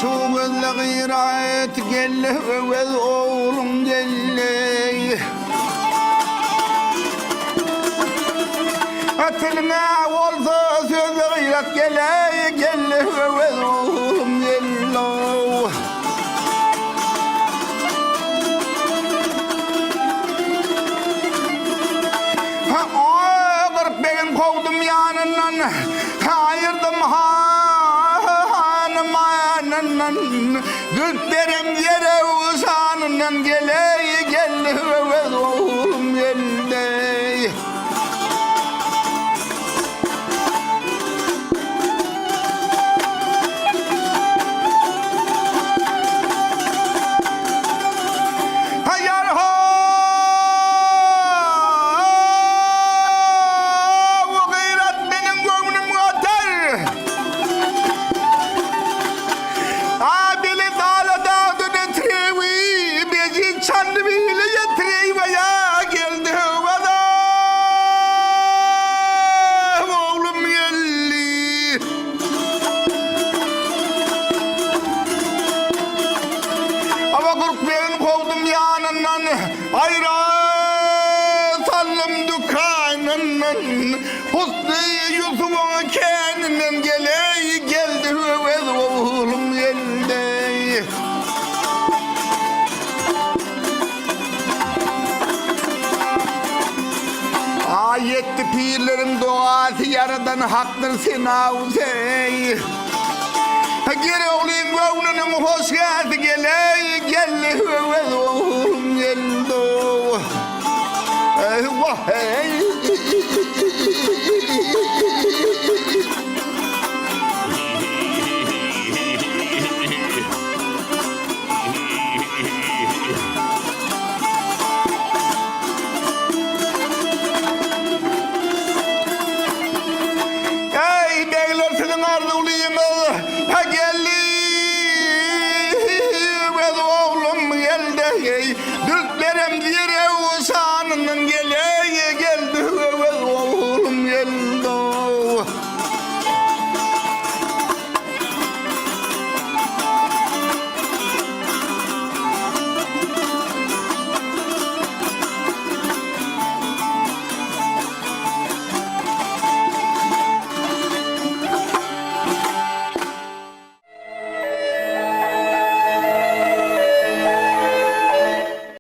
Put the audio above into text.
Çoğunla gayret gelle ve oğlum gelle. Atiline olsa söz gayret gelle gelle ve oğlum gelle. Ağır benim kovdum yanından, ayırdım hanımanından, gültlerim yere uzanından gele gele ve oğlum gele. Ayra sallım dükkanından, Husni Yusuf'un kendinden geldi ve oğlum geldi. Ayetti pirlerin duası yaradan haktır senavse. Geri olayım gönlünün hoş geldi geldi ve oğlum geldi. Eyvah hey. Ey beyler sizin arzuluyum ha geldi ve oğlum geldi. Dürtlerim yere usanının geldi.